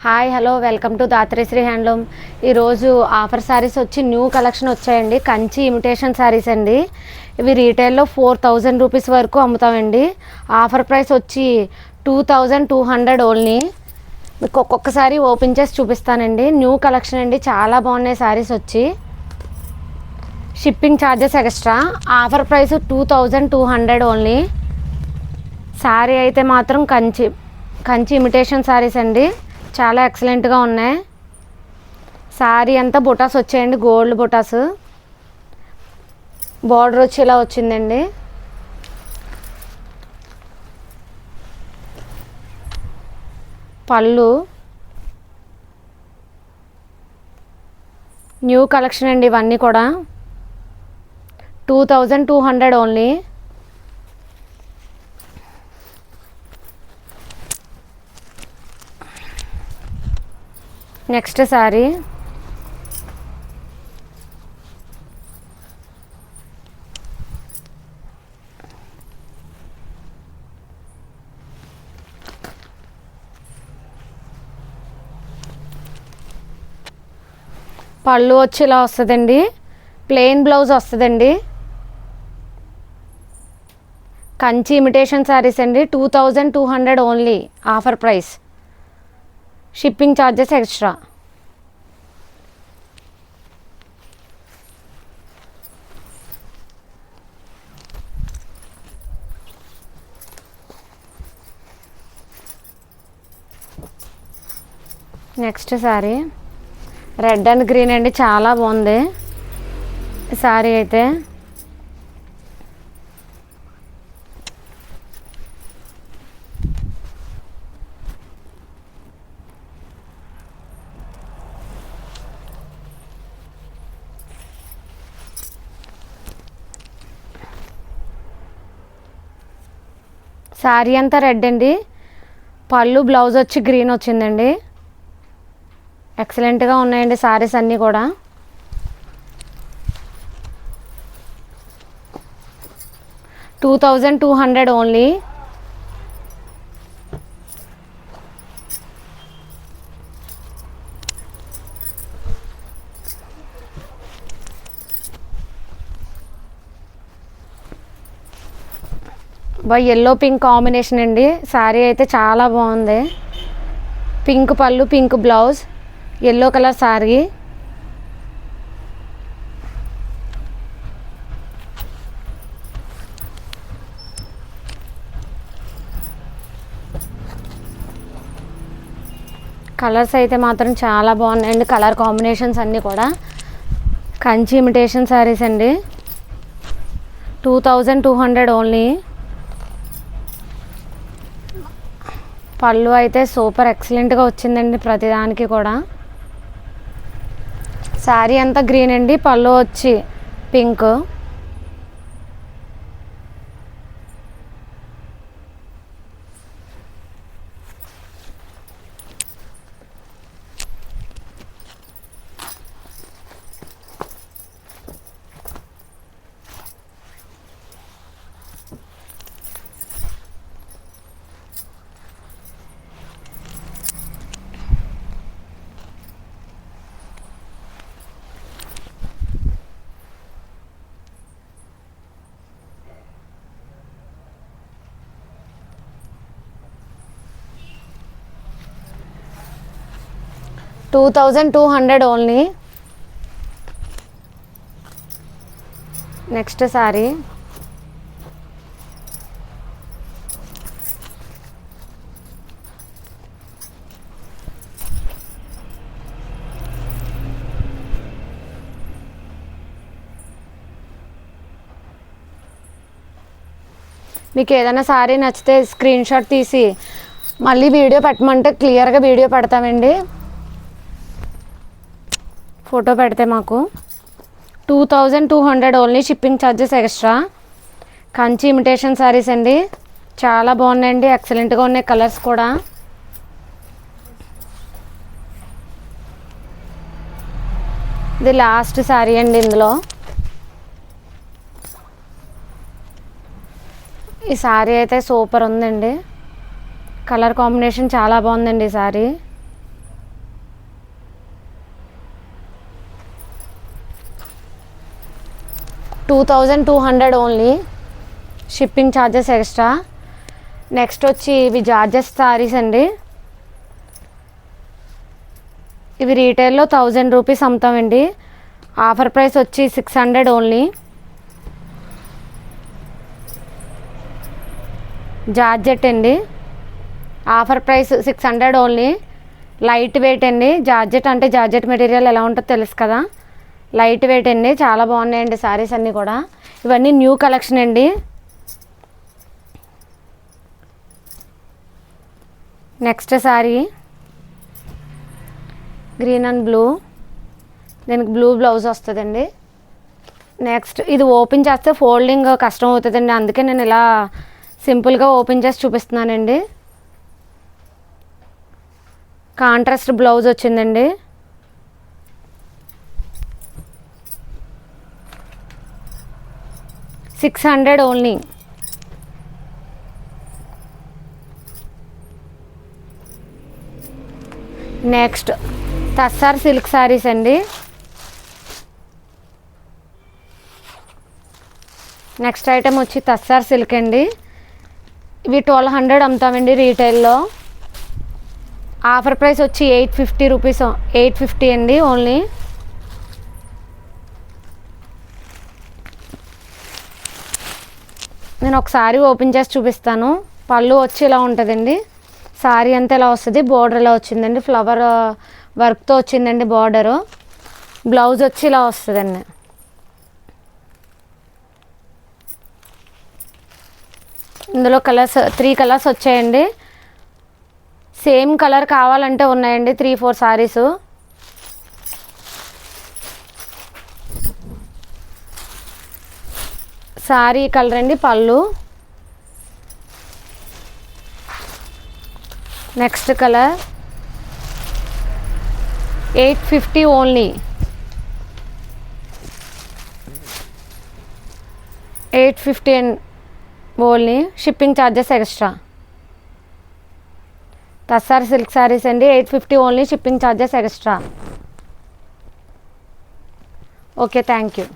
Hi hello welcome to Dhatrisri handloom. ఈరోజు offer saris వచ్చి new collection వచ్చాయండి. కంచి ఇమిటేషన్ శారీస్ అండి. ఇవి రీటైల్లో 4000 రూపీస్ వరకు అమ్ముతామండి. ఆఫర్ ప్రైస్ వచ్చి 2200 ఓన్లీ. మీకు ఒక్కొక్కసారి ఓపెన్ చేసి చూపిస్తానండి. న్యూ కలెక్షన్ అండి, చాలా బాగున్నాయి శారీస్ వచ్చి. Shipping charges extra. Offer price 2200 only. Sari అయితే మాత్రం కంచి ఇమిటేషన్ శారీస్ అండి, చాలా ఎక్సలెంట్గా ఉన్నాయి. శారీ అంతా బుటాస్ వచ్చాయండి, గోల్డ్ బుటాస్. బార్డర్ వచ్చి ఇలా వచ్చిందండి. పళ్ళు న్యూ కలెక్షన్ అండి, ఇవన్నీ కూడా 2200 ఓన్లీ. నెక్స్ట్ శారీ పళ్ళు వచ్చి ఇలా వస్తుందండి, ప్లెయిన్ బ్లౌజ్ వస్తుందండి. కంచి ఇమిటేషన్ శారీస్ అండి, 2200 only. Offer price, shipping charges extra. Next sari red and green అండి, చాలా బాగుంది శారీ అయితే. శారీ అంతా రెడ్ అండి, పళ్ళు బ్లౌజ్ వచ్చి గ్రీన్ వచ్చిందండి. ఎక్సలెంట్గా ఉన్నాయండి శారీస్ అన్నీ కూడా. 2200 ఓన్లీ. ఎల్లో పింక్ కాంబినేషన్ అండి, శారీ అయితే చాలా బాగుంది. పింక్ పళ్ళు, pink blouse, yellow colour sari. Colours అయితే మాత్రం చాలా బాగున్నాయండి, కలర్ కాంబినేషన్స్ అన్నీ కూడా. కంచి ఇమిటేషన్ శారీస్ అండి, 2200 ఓన్లీ. పళ్ళు అయితే సూపర్ ఎక్సలెంట్గా వచ్చిందండి ప్రతిదానికి కూడా. శారీ అంతా గ్రీన్ అండి, పళ్ళు వచ్చి పింక్. $2200 ఓన్లీ. నెక్స్ట్ శారీ మీకు ఏదైనా శారీ నచ్చితే స్క్రీన్ షాట్ తీసి మళ్ళీ వీడియో పెట్టమంటే క్లియర్గా వీడియో పెడతామండి. ఫోటో పెడితే మాకు 2200 only, shipping charges extra. Kanchi imitation saris అండి, చాలా బాగున్నాయండి, ఎక్సలెంట్గా ఉన్నాయి కలర్స్ కూడా. ఇది లాస్ట్ శారీ అండి ఇందులో. ఈ శారీ అయితే సూపర్ ఉందండి, కలర్ కాంబినేషన్ చాలా బాగుందండి ఈ sari. 2200 only, shipping charges extra. Next వచ్చి ఇవి జార్జెస్ సారీస్ అండి. ఇవి రీటైల్లో 1000 రూపీస్ అమ్ముతామండి. ఆఫర్ ప్రైస్ వచ్చి 600 ఓన్లీ. జార్జెట్ అండి, offer price 600 only. Light weight అండి. జార్జెట్ అంటే జార్జెట్ మెటీరియల్ ఎలా ఉంటుందో తెలుసు కదా, లైట్ వెయిట్ అండి. చాలా బాగున్నాయండి శారీస్ అన్నీ కూడా. ఇవన్నీ న్యూ కలెక్షన్ అండి. Next sari green and blue, దీనికి బ్లూ బ్లౌజ్ వస్తుందండి. నెక్స్ట్ ఇది ఓపెన్ చేస్తే ఫోల్డింగ్ కష్టం అవుతుందండి, అందుకే నేను ఇలా సింపుల్గా ఓపెన్ చేసి చూపిస్తున్నానండి. కాంట్రాస్ట్ బ్లౌజ్ వచ్చిందండి. $600 only. Next tussar silk saris అండి. నెక్స్ట్ ఐటమ్ వచ్చి తస్సార్ సిల్క్ అండి. ఇవి 1200 అమ్ముతామండి రీటైల్లో. ఆఫర్ ప్రైస్ వచ్చి 850 రూపీస్, 850 అండి ఓన్లీ. నేను ఒకసారి ఓపెన్ చేసి చూపిస్తాను. పళ్ళు వచ్చి ఇలా ఉంటుందండి, శారీ అంతా ఇలా వస్తుంది, బోర్డర్ ఇలా వచ్చిందండి, ఫ్లవర్ వర్క్తో వచ్చిందండి బార్డరు. బ్లౌజ్ వచ్చి ఇలా వస్తుందండి. ఇందులో కలర్స్ 3 కలర్స్ వచ్చాయండి. సేమ్ కలర్ కావాలంటే ఉన్నాయండి 3-4 శారీస్. శారీ కలర్ అండి, పళ్ళు. Next colour 850 only, 850 only, shipping charges extra. Tussar silk saris అండి, 850 only, shipping charges extra. Okay, thank you.